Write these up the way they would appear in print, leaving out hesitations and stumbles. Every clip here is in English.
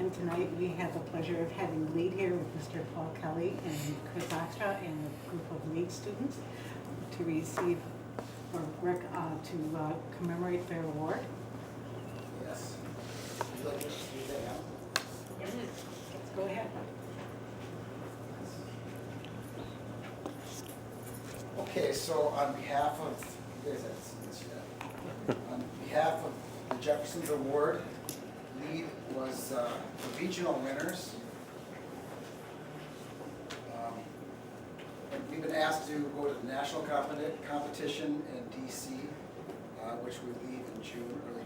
And tonight we have the pleasure of having lead here with Mr. Paul Kelly and Chris Oxtra and a group of lead students to receive or to commemorate their award. Yes. Would you like us to do that now? Yes. Go ahead. Okay, so on behalf of, you guys haven't seen this yet. On behalf of the Jefferson's Award, lead was the regional winners. And we've been asked to go to the national competition in DC, which we leave in June, early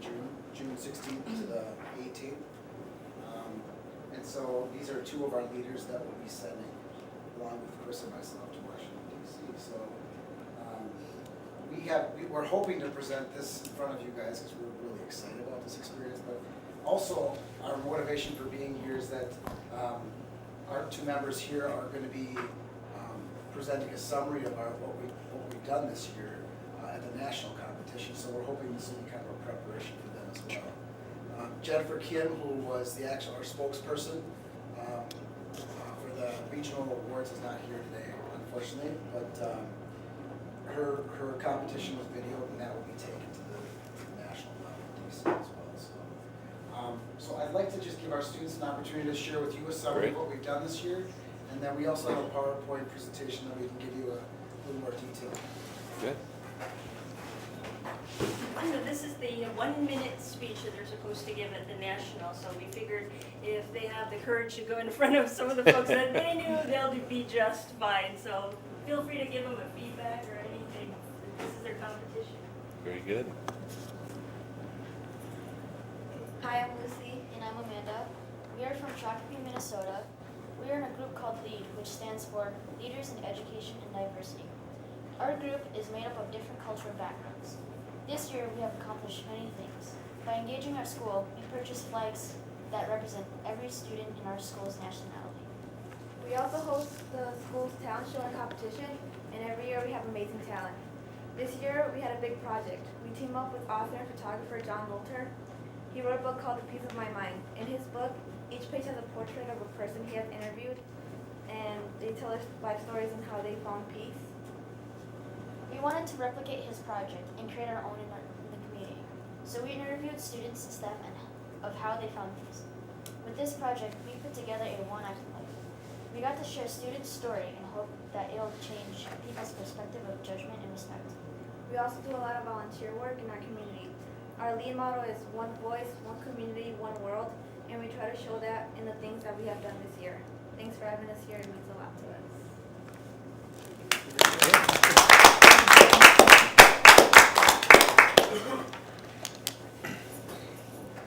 June 16th to the 18th. And so these are two of our leaders that we'll be sending, along with Chris and myself, to Washington DC. So we're hoping to present this in front of you guys because we're really excited about this experience. But also, our motivation for being here is that our two members here are going to be presenting a summary of what we've done this year at the national competition. So we're hoping this will be kind of a preparation for them as well. Jennifer Kim, who was our spokesperson for the regional awards, is not here today, unfortunately. But her competition was videoed, and that will be taken to the national level in DC as well. So I'd like to just give our students an opportunity to share with you a summary of what we've done this year, and then we also have a PowerPoint presentation that we can give you a little more detail. Good. So this is the 1-minute speech that they're supposed to give at the national. So we figured if they have the courage to go in front of some of the folks that they knew, they'll be just fine. So feel free to give them a feedback or anything. This is their competition. Very good. Hi, I'm Lucy. And I'm Amanda. We are from Shakopee, Minnesota. We are in a group called LEAD, which stands for Leaders in Education and Diversity. Our group is made up of different cultural backgrounds. This year, we have accomplished many things. By engaging our school, we purchased flags that represent every student in our school's nationality. We also host the school's talent show and competition, and every year we have amazing talent. This year, we had a big project. We teamed up with author and photographer John Wolter. He wrote a book called The Piece of My Mind. In his book, each page has a portrait of a person he has interviewed, and they tell us life stories and how they found peace. We wanted to replicate his project and create our own in the community. So we interviewed students and staff of how they found peace. With this project, we put together a one-act play. We got to share students' story and hope that it'll change people's perspective of judgment and respect. We also do a lot of volunteer work in our community. Our lead motto is one voice, one community, one world, and we try to show that in the things that we have done this year. Thanks for having us here. It means a lot to us.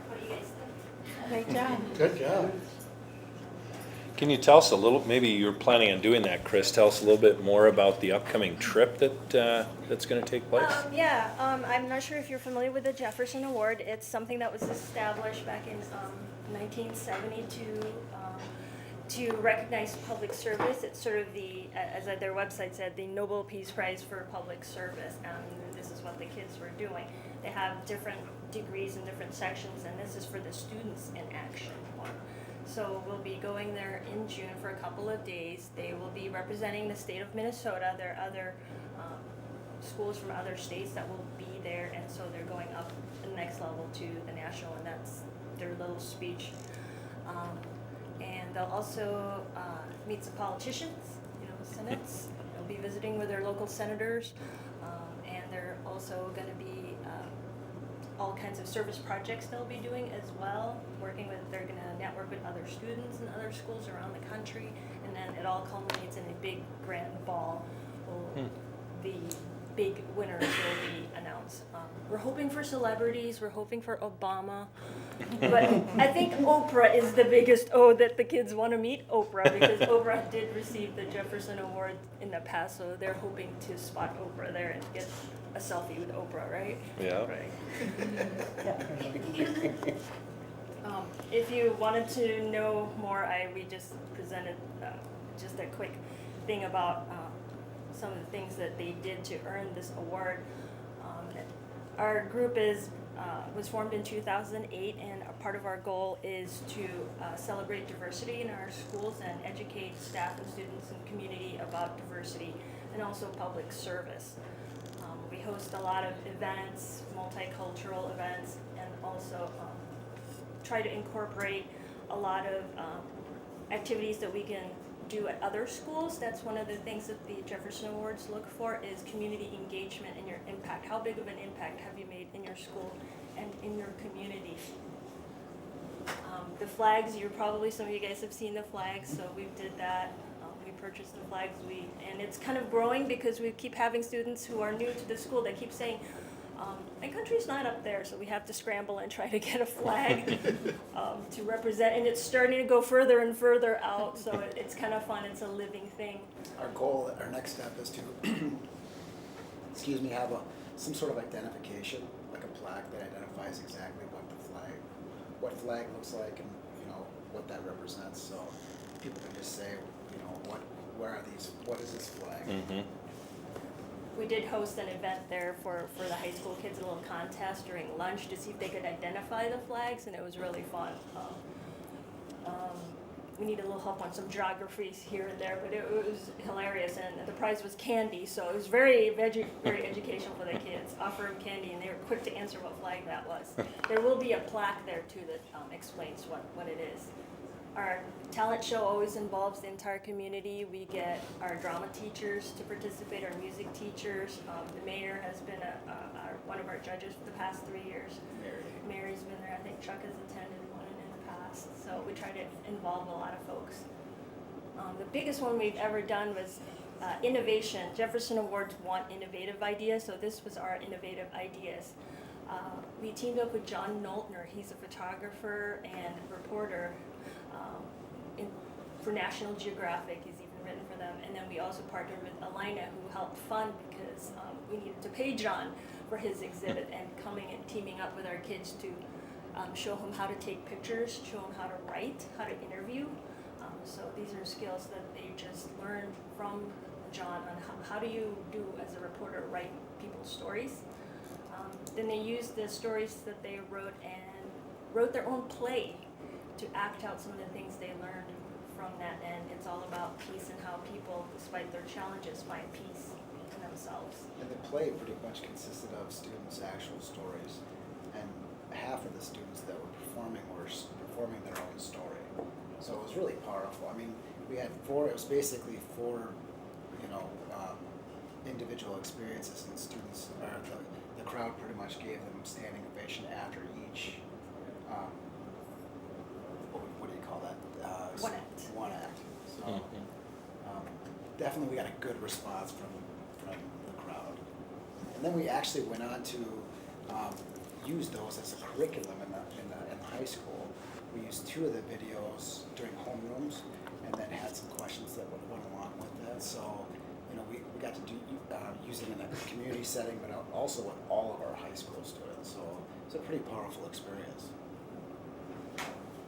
What do you guys think? Great job. Good job. Can you tell us a little, maybe you're planning on doing that, Chris, tell us a little bit more about the upcoming trip that's going to take place? I'm not sure if you're familiar with the Jefferson Award. It's something that was established back in 1972 to recognize public service. It's sort of the, as their website said, the Nobel Peace Prize for public service. This is what the kids were doing. They have different degrees in different sections, and this is for the Students in Action one. So we'll be going there in June for a couple of days. They will be representing the state of Minnesota. There are other schools from other states that will be there, and so they're going up the next level to the national, and that's their little speech. And they'll also meet some politicians, senates. They'll be visiting with their local senators, and they're also going to be all kinds of service projects they'll be doing as well, they're going to network with other students in other schools around the country, and then it all culminates in a big grand ball. The big winners will be announced. We're hoping for celebrities, we're hoping for Obama, but I think Oprah is the biggest that the kids want to meet Oprah, because Oprah did receive the Jefferson Award in the past, so they're hoping to spot Oprah there and get a selfie with Oprah, right? Yeah. Right. If you wanted to know more, we just presented just a quick thing about some of the things that they did to earn this award. Our group was formed in 2008, and a part of our goal is to celebrate diversity in our schools and educate staff and students and community about diversity and also public service. We host a lot of events, multicultural events, and also try to incorporate a lot of activities that we can do at other schools. That's one of the things that the Jefferson Awards look for is community engagement and your impact. How big of an impact have you made in your school and in your community? The flags, some of you guys have seen the flags, so we did that. We purchased the flags, and it's kind of growing because we keep having students who are new to the school that keep saying, my country's not up there, so we have to scramble and try to get a flag to represent, and it's starting to go further and further out, so it's kind of fun, it's a living thing. Our goal, our next step is to, excuse me, have some sort of identification, like a plaque that identifies exactly what flag looks like and, what that represents, so people can just say, what is this flag? Mm-hmm. We did host an event there for the high school kids, a little contest during lunch to see if they could identify the flags, and it was really fun. We need a little help on some geographies here and there, but it was hilarious, and the prize was candy, so it was very educational for the kids. Offer them candy, and they were quick to answer what flag that was. There will be a plaque there too that explains what it is. Our talent show always involves the entire community. We get our drama teachers to participate, our music teachers. The mayor has been one of our judges for the past 3 years. Mary's been there. I think Chuck has attended one in the past. So we try to involve a lot of folks. The biggest one we've ever done was innovation. Jefferson Awards want innovative ideas, so this was our innovative ideas. We teamed up with John Noltner. He's a photographer and reporter for National Geographic. He's even written for them. And then we also partnered with Alina, who helped fund because we needed to pay John for his exhibit, and coming and teaming up with our kids to show him how to take pictures, show him how to write, how to interview. So these are skills that they just learned from John on how do you do as a reporter, write people's stories. Then they used the stories that they wrote and wrote their own play to act out some of the things they learned from that, and it's all about peace and how people, despite their challenges, find peace in themselves. And the play pretty much consisted of students' actual stories, and half of the students that were performing their own story. So it was really powerful. I mean, we had it was basically four, individual experiences, and students, or the crowd pretty much gave them standing ovation after each, what do you call that? One act. One act. So definitely we got a good response from the crowd. And then we actually went on to use those as a curriculum in high school. We used 2 of the videos during homerooms, and then had some questions that went along with that. So, we got to use it in a community setting, but also with all of our high school students. So it's a pretty powerful experience.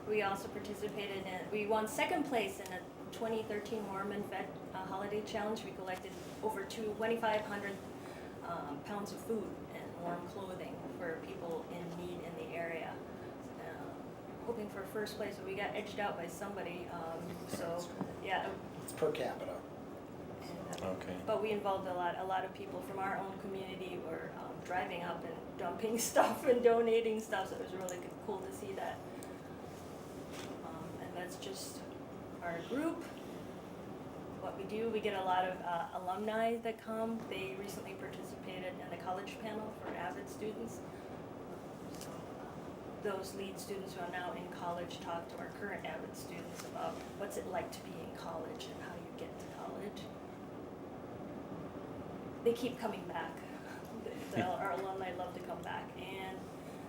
We also participated we won 2nd place in a 2013 Mormon Fed Holiday Challenge. We collected over 2,500 pounds of food and warm clothing for people in need in the area. Hoping for 1st place, but we got edged out by somebody. Yeah. It's per capita. Okay. But we involved a lot of people from our own community were driving up and dumping stuff and donating stuff, so it was really cool to see that. And that's just our group. What we do, we get a lot of alumni that come. They recently participated in the college panel for AVID students. So those lead students who are now in college talk to our current AVID students about what's it like to be in college and how you get to college. They keep coming back. Our alumni love to come back, and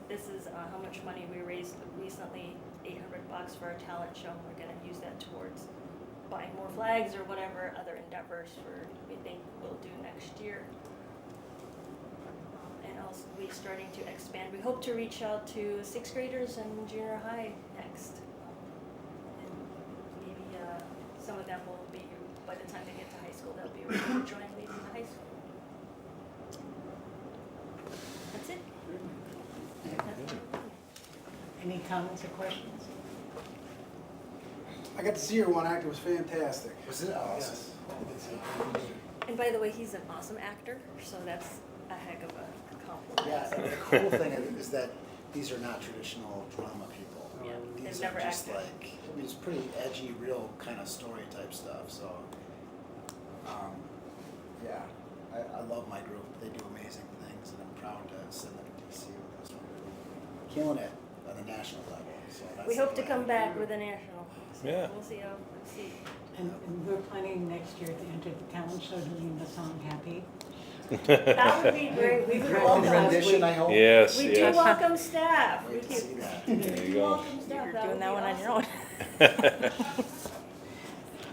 this is how much money we raised recently, $800 for our talent show. We're going to use that towards buying more flags or whatever other endeavors we think we'll do next year. And also we're starting to expand. We hope to reach out to 6th graders and junior high next. And maybe some of them will be, by the time they get to high school, they'll be ready to join leading the high school. That's it. And Any comments or questions? I got to see her one act, it was fantastic. Was it awesome? Yes. I did see it. And by the way, he's an awesome actor, so that's a heck of a compliment. Yeah, and the cool thing is that these are not traditional drama people. Yeah, they've These never are just acted. like, I mean, it's pretty edgy, real kind of story type stuff, so. Yeah, I love my group, they do amazing things, and I'm proud to send them to DC with us. We're killing it at the national level, so that's. We hope to the come plan. back with a national. So Yeah. We'll see how, let's see. And we're planning next year to enter the talent show doing the song Happy. That would be great. We would Practice Well, welcome, last rendition, week. I hope. Yes, we do yes. welcome staff. We Wait to can- see that. There you go. welcome staff. You're That doing would that be one on your awesome. own.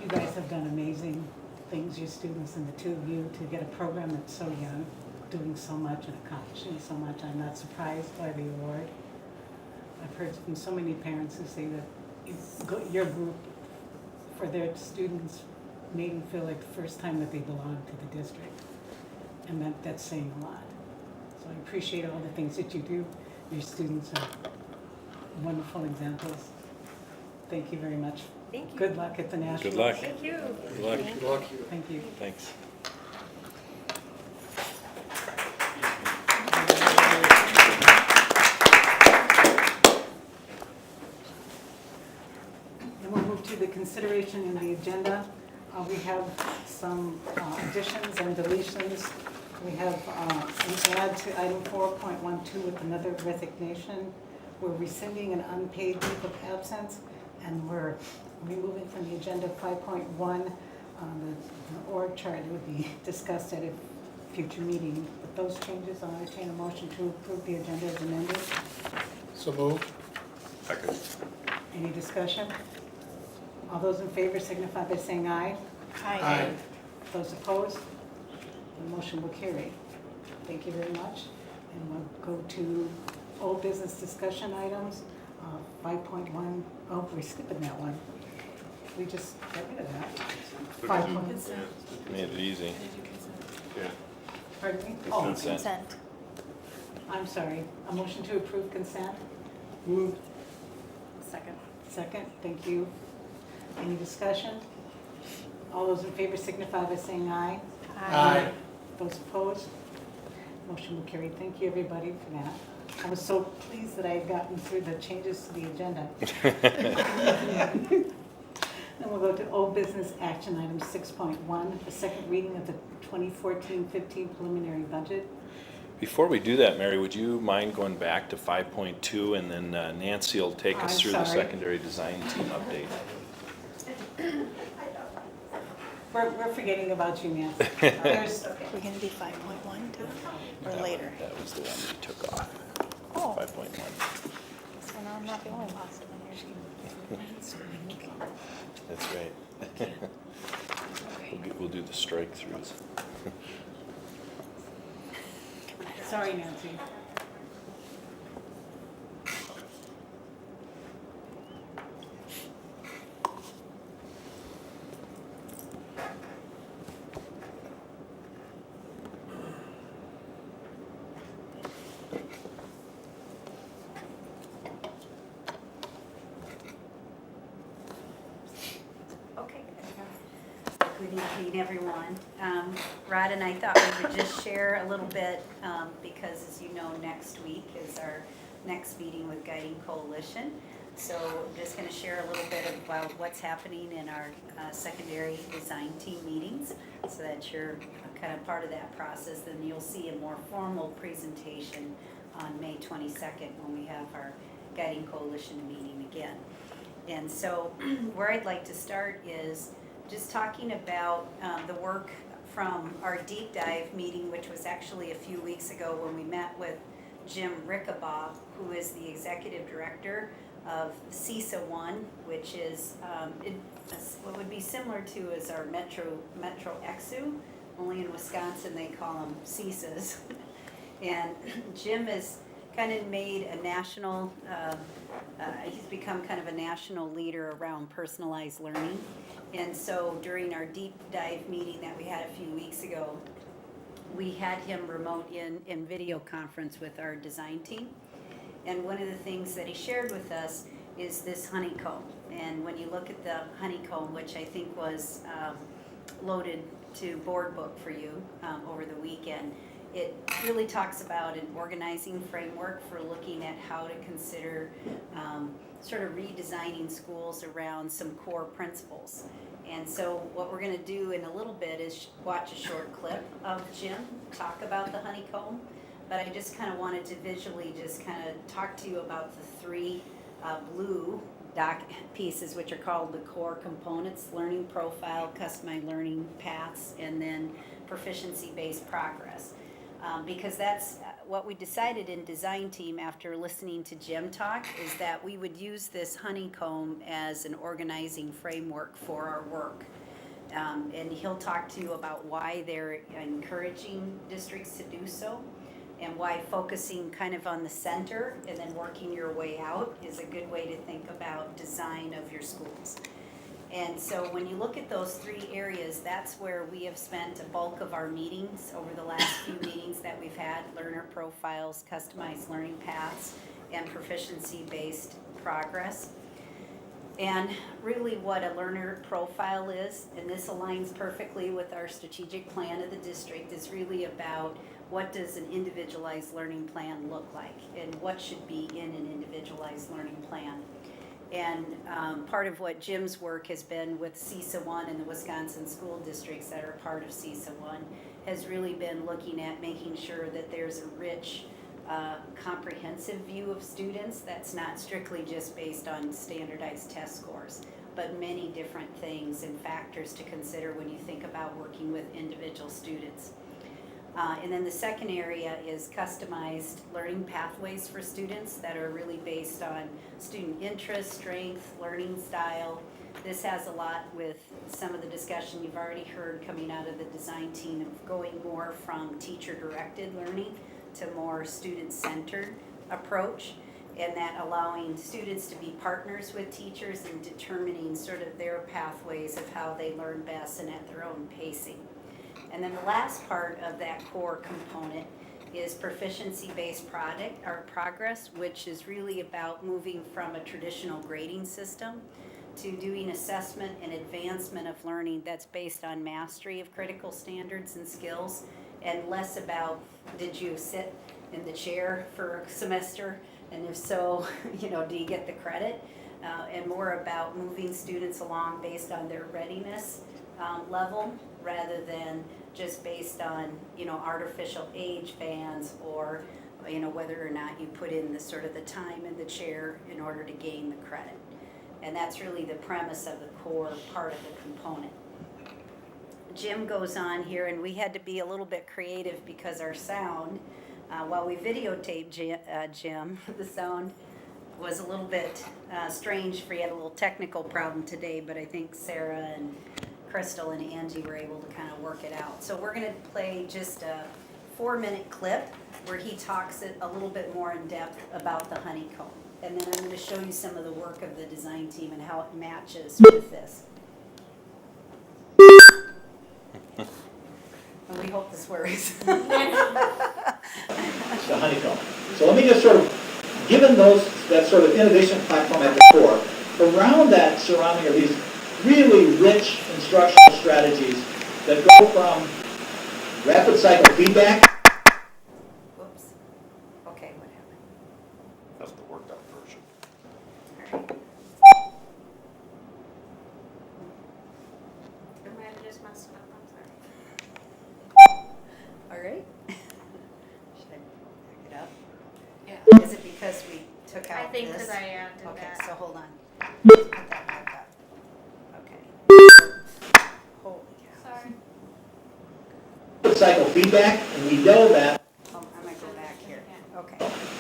You guys have done amazing things, your students and the two of you, to get a program that's so young, doing so much and accomplishing so much. I'm not surprised by the award. I've heard from so many parents who say that your group, for their students, made them feel like the first time that they belonged to the district. And that's saying a lot. So I appreciate all the things that you do. Your students are wonderful examples. Thank you very much. Thank you. Good luck at the Nationals. luck. Thank you. Good luck. Good luck. Thank you. Thanks. And we'll move to the consideration in the agenda. We have some additions and deletions. We have an add to item 4.12 with another resignation. We're rescinding an unpaid leave of absence, and we're removing from the agenda 5.1. The org chart would be discussed at a future meeting. With those changes, I'll entertain a motion to approve the agenda as amended. So moved. Second. Any discussion? All those in favor signify by saying aye. Aye. Those opposed? The motion will carry. Thank you very much. And we'll go to old business discussion items. 5.1, oh, we're skipping that one. We just got rid of that. 5. Made it easy. Pardon me? It's Oh, consent. Consent. I'm sorry. A motion to approve consent? Moved. Second. Second, thank you. Any discussion? All those in favor signify by saying aye. Aye. Those opposed? Motion will carry. Thank you, everybody, for that. I was so pleased that I had gotten through the changes to the agenda. Then we'll go to old business action item 6.1, the second reading of the 2014-15 preliminary budget. Before we do that, Mary, would you mind going back to 5.2 and then Nancy will take us I'm through the sorry. secondary design team update. We're forgetting about you, Nancy. There's, We're gonna do 5.1 too, or later? That was the one we took off. Oh. 5.1. So now I'm not the only boss in here. That's right. We'll do the strike throughs. sorry, Nancy. Okay. Good evening, everyone. Rod and I thought we would just share a little bit, because as you know, next week is our next meeting with Guiding Coalition. So I'm just going to share a little bit about what's happening in our secondary design team meetings, so that you're kind of part of that process. Then you'll see a more formal presentation on May 22nd when we have our Guiding Coalition meeting again. And so where I'd like to start is just talking about the work from our deep dive meeting, which was actually a few weeks ago when we met with Jim Rickabaugh, who is the executive director of CISA 1, which is what would be similar to as our Metro EXU, only in Wisconsin they call them CISAs. And Jim has kind of made a national, he's become kind of a national leader around personalized learning. And so during our deep dive meeting that we had a few weeks ago, we had him remote in video conference with our design team. And one of the things that he shared with us is this honeycomb. And when you look at the honeycomb, which I think was loaded to board book for you over the weekend, it really talks about an organizing framework for looking at how to consider sort of redesigning schools around some core principles. And so what we're going to do in a little bit is watch a short clip of Jim talk about the honeycomb. But I just kind of wanted to visually just kind of talk to you about the three blue doc pieces, which are called the core components: learning profile, customized learning paths, and then proficiency-based progress. Because that's what we decided in design team after listening to Jim talk, is that we would use this honeycomb as an organizing framework for our work. And he'll talk to you about why they're encouraging districts to do so, and why focusing kind of on the center and then working your way out is a good way to think about design of your schools. And so when you look at those three areas, that's where we have spent a bulk of our meetings over the last few meetings that we've had: learner profiles, customized learning paths, and proficiency-based progress. And really what a learner profile is, and this aligns perfectly with our strategic plan of the district, is really about what does an individualized learning plan look like, and what should be in an individualized learning plan. And part of what Jim's work has been with CISA 1 and the Wisconsin school districts that are part of CISA 1 has really been looking at making sure that there's a rich, comprehensive view of students that's not strictly just based on standardized test scores, but many different things and factors to consider when you think about working with individual students. And then the second area is customized learning pathways for students that are really based on student interest, strength, learning style. This has a lot with some of the discussion you've already heard coming out of the design team of going more from teacher-directed learning to more student-centered approach, and that allowing students to be partners with teachers and determining sort of their pathways of how they learn best and at their own pacing. And then the last part of that core component is proficiency-based progress, which is really about moving from a traditional grading system to doing assessment and advancement of learning that's based on mastery of critical standards and skills, and less about did you sit in the chair for a semester, and if so, do you get the credit, and more about moving students along based on their readiness level, rather than just based on artificial age bands, or whether or not you put in the sort of the time in the chair in order to gain the credit. And that's really the premise of the core part of the component. Jim goes on here, and we had to be a little bit creative because our sound, while we videotaped Jim, the sound was a little bit strange. We had a little technical problem today, but I think Sarah and Crystal and Angie were able to kind of work it out. So we're going to play just a 4-minute clip where he talks a little bit more in depth about the honeycomb. And then I'm going to show you some of the work of the design team and how it matches with this. And we hope this works. The honeycomb. So let me just sort of, given that sort of innovation platform at the core, around that surrounding are these really rich instructional strategies that go from rapid cycle feedback. Whoops. Okay, what happened? That's the worked out version. All right. I might have just messed up, I'm sorry. All right. Should I back it up? Yeah. Is it because we took out I think this? because I did Okay, that. so hold on. Put that back up. Okay. Holy cow. Sorry. Rapid cycle feedback, and we know that. Oh, I might go back here. Okay.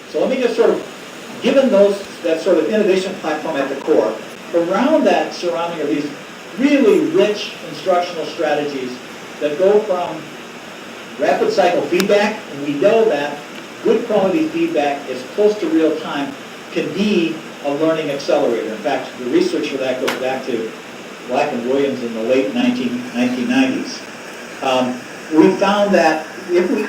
So let me just sort of, given that sort of innovation platform at the core, around that surrounding are these really rich instructional strategies that go from rapid cycle feedback, and we know that good quality feedback as close to real time can be a learning accelerator. In fact, the research for that goes back to Black and Williams in the late 1990s. We found that if we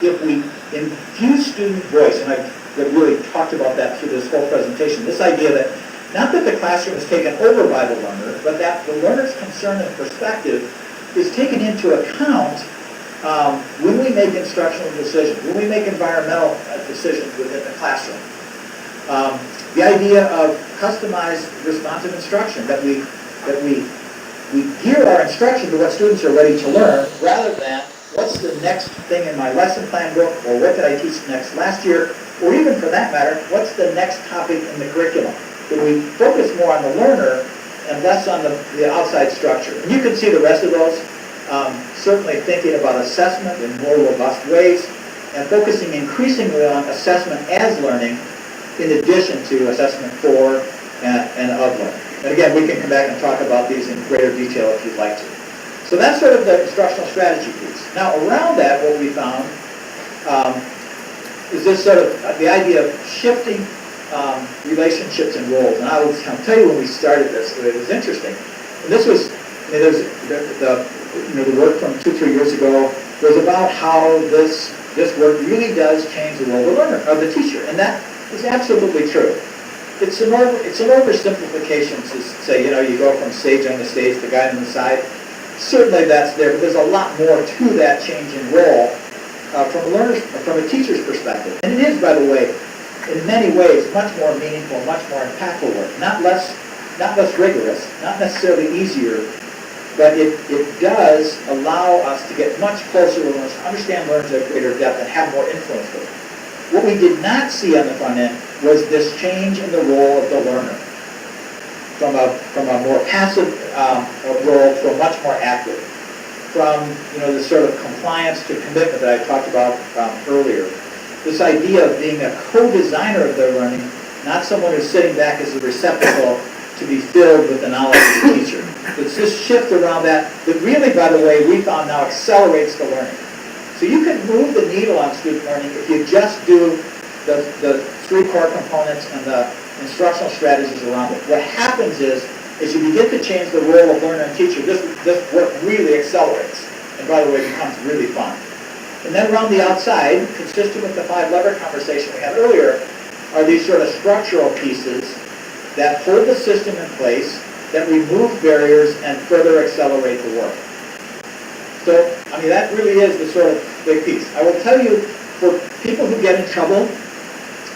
infuse student voice, and that really talked about that through this whole presentation. This idea that not that the classroom is taken over by the learner, but that the learner's concern and perspective is taken into account when we make instructional decisions, when we make environmental decisions within the classroom. The idea of customized responsive instruction, that we gear our instruction to what students are ready to learn, rather than what's the next thing in my lesson plan book, or what did I teach next last year, or even for that matter, what's the next topic in the curriculum. That we focus more on the learner and less on the outside structure. And you can see the rest of those, certainly thinking about assessment in more robust ways, and focusing increasingly on assessment as learning, in addition to assessment for and of learning. And again, we can come back and talk about these in greater detail if you'd like to. So that's sort of the instructional strategy piece. Now around that, what we found is this sort of the idea of shifting relationships and roles. And I'll tell you when we started this, it was interesting. And this was, I mean, there's the work from 2-3 years ago was about how this work really does change the role of the learner, of the teacher, and that is absolutely true. It's an oversimplification to say, you go from sage on the stage to guide on the side. Certainly that's there, but there's a lot more to that change in role from a teacher's perspective. And it is, by the way, in many ways, much more meaningful, much more impactful work. Not less rigorous, not necessarily easier, but it does allow us to get much closer to learners, understand learners at greater depth, and have more influence with them. What we did not see on the front end was this change in the role of the learner from a more passive role to a much more active. From the sort of compliance to commitment that I talked about earlier. This idea of being a co-designer of their learning, not someone who's sitting back as a receptacle to be filled with the knowledge of the teacher. It's this shift around that really, by the way, we found now accelerates the learning. So you can move the needle on student learning if you just do the 3 core components and the instructional strategies around it. What happens is, as you begin to change the role of learner and teacher, this work really accelerates. And by the way, it becomes really fun. And then around the outside, consistent with the 5-lever conversation we had earlier, are these sort of structural pieces that hold the system in place, that remove barriers, and further accelerate the work. So, I mean, that really is the sort of big piece. I will tell you, for people who get in trouble,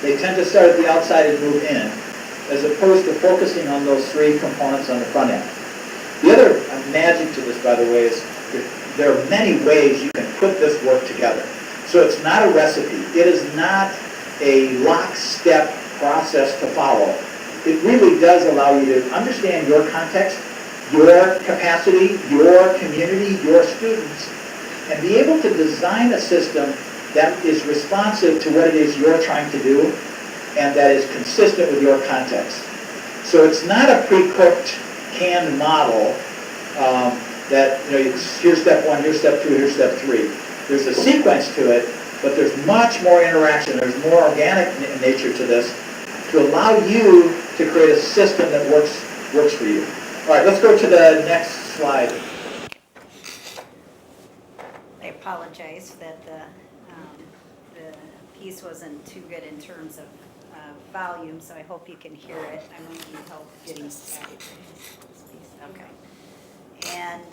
they tend to start at the outside and move in, as opposed to focusing on those 3 components on the front end. The other magic to this, by the way, is there are many ways you can put this work together. So it's not a recipe. It is not a lockstep process to follow. It really does allow you to understand your context, your capacity, your community, your students, and be able to design a system that is responsive to what it is you're trying to do and that is consistent with your context. So it's not a pre-cooked, canned model that, here's step 1, here's step 2, here's step 3. There's a sequence to it, but there's much more interaction. There's more organic nature to this to allow you to create a system that works for you. All right, let's go to the next slide. I apologize that the piece wasn't too good in terms of volume, so I hope you can hear it. I'm going to need help getting started. Okay. And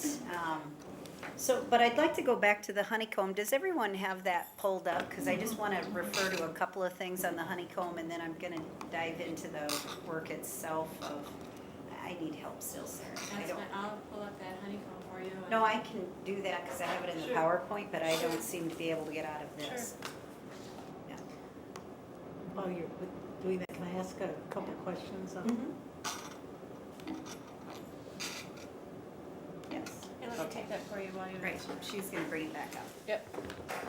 but I'd like to go back to the honeycomb. Does everyone have that pulled up? Because I just want to refer to a couple of things on the honeycomb, and then I'm going to dive into the work itself of, I need help still, Sarah. That's fine, I'll pull up that honeycomb for you. No, I can do that because I have it in the PowerPoint, but I don't seem to be able to get out of this. Yeah. While you're doing that, can I ask a couple questions? Yes. And let me take that for you while you're. Right, she's going to bring it back up. Yep.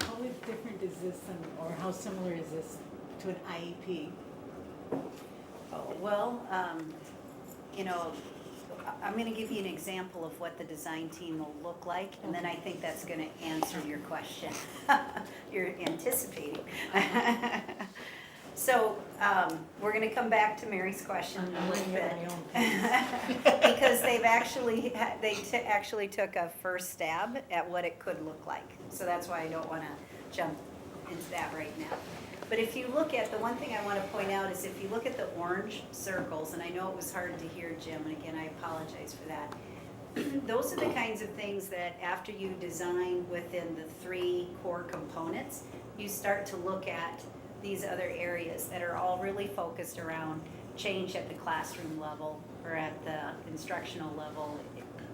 How different is this, or how similar is this to an IEP? Oh, well, I'm going to give you an example of what the design team will look like, and then I think that's going to answer your question. You're anticipating. So we're going to come back to Mary's question a little bit. Because they actually took a first stab at what it could look like. So that's why I don't want to jump into that right now. But if you look at, the one thing I want to point out is if you look at the orange circles, and I know it was hard to hear, Jim, and again, I apologize for that. Those are the kinds of things that after you design within the 3 core components, you start to look at these other areas that are all really focused around change at the classroom level or at the instructional level.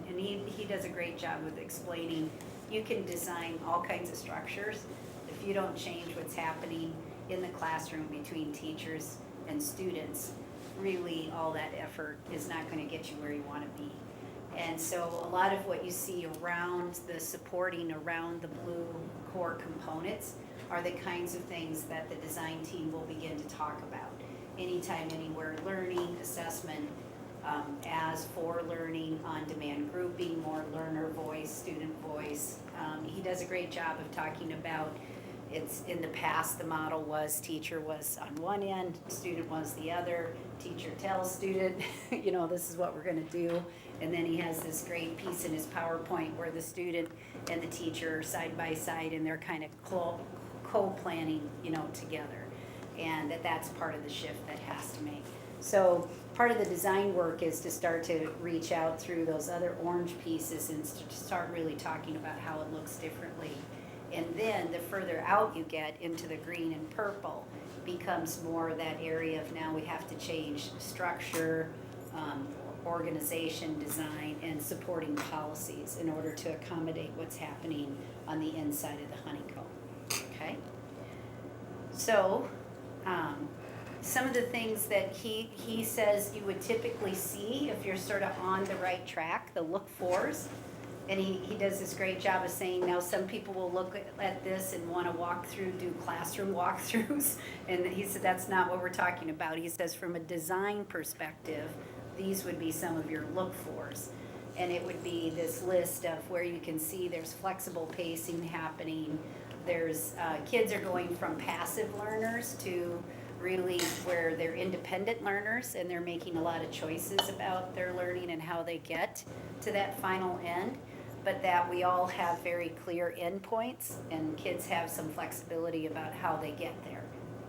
And he does a great job with explaining you can design all kinds of structures. If you don't change what's happening in the classroom between teachers and students, really all that effort is not going to get you where you want to be. And so a lot of what you see around the supporting around the blue core components are the kinds of things that the design team will begin to talk about. Anytime, anywhere learning, assessment, as for learning, on-demand grouping, more learner voice, student voice. He does a great job of talking about, it's in the past, the model was teacher was on one end, student was the other, teacher tells student, you know, this is what we're gonna do. And then he has this great piece in his PowerPoint where the student and the teacher are side by side and they're kind of co-planning, you know, together. And that's part of the shift that has to make. So part of the design work is to start to reach out through those other orange pieces and to start really talking about how it looks differently. And then the further out you get into the green and purple becomes more that area of now we have to change structure, organization, design, and supporting policies in order to accommodate what's happening on the inside of the honeycomb, okay? So, some of the things that he says you would typically see if you're sort of on the right track, the look fors, and he does this great job of saying now some people will look at this and want to walk through, do classroom walkthroughs, and he said that's not what we're talking about. He says from a design perspective, these would be some of your look fors. And it would be this list of where you can see there's flexible pacing happening. There's, kids are going from passive learners to really where they're independent learners and they're making a lot of choices about their learning and how they get to that final end. But that we all have very clear endpoints and kids have some flexibility about how they get there.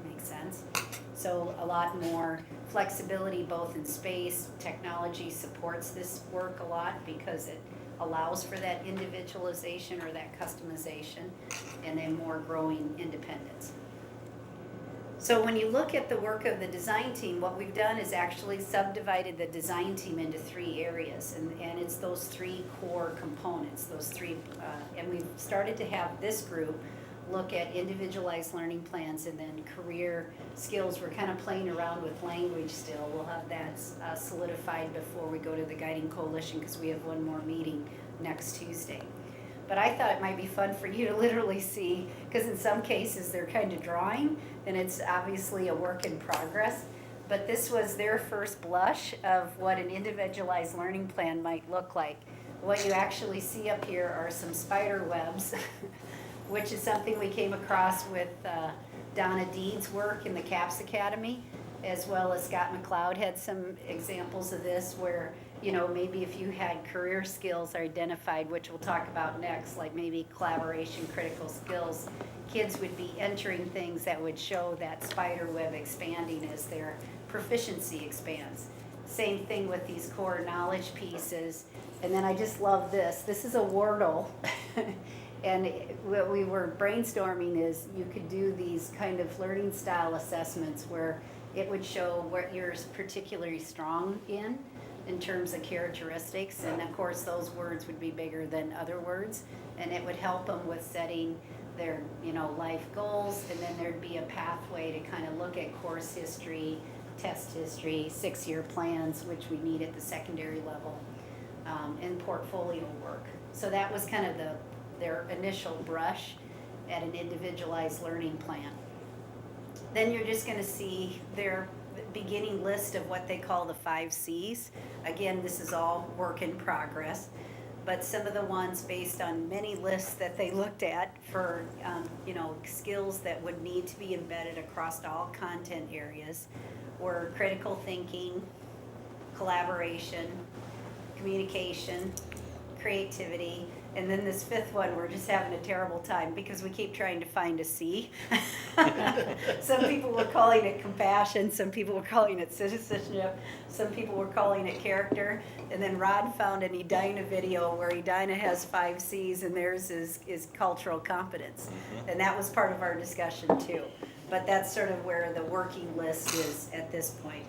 Makes sense? So a lot more flexibility both in space. Technology supports this work a lot because it allows for that individualization or that customization and then more growing independence. So when you look at the work of the design team, what we've done is actually subdivided the design team into 3 areas, and it's those 3 core components, those 3, and we've started to have this group look at individualized learning plans and then career skills. We're kind of playing around with language still. We'll have that solidified before we go to the Guiding Coalition because we have one more meeting next Tuesday. But I thought it might be fun for you to literally see, because in some cases they're kind of drawing, and it's obviously a work in progress. But this was their first blush of what an individualized learning plan might look like. What you actually see up here are some spider webs, which is something we came across with Donna Deed's work in the CAPS Academy, as well as Scott McLeod had some examples of this where, you know, maybe if you had career skills identified, which we'll talk about next, like maybe collaboration, critical skills, kids would be entering things that would show that spider web expanding as their proficiency expands. Same thing with these core knowledge pieces. And then I just love this. This is a Wordle. And what we were brainstorming is you could do these kind of learning style assessments where it would show what you're particularly strong in terms of characteristics. And of course, those words would be bigger than other words. And it would help them with setting their, you know, life goals. And then there'd be a pathway to kind of look at course history, test history, 6-year plans, which we need at the secondary level, and portfolio work. So that was kind of their initial brush at an individualized learning plan. Then you're just going to see their beginning list of what they call the 5 C's. Again, this is all work in progress, but some of the ones based on many lists that they looked at for you know, skills that would need to be embedded across all content areas were critical thinking, collaboration, communication, creativity, And then this fifth one, we're just having a terrible time because we keep trying to find a C. Some people were calling it compassion, some people were calling it citizenship, some people were calling it character. And then Rod found an Edina video where Edina has 5 C's and theirs is cultural competence. And that was part of our discussion too. But that's sort of where the working list is at this point.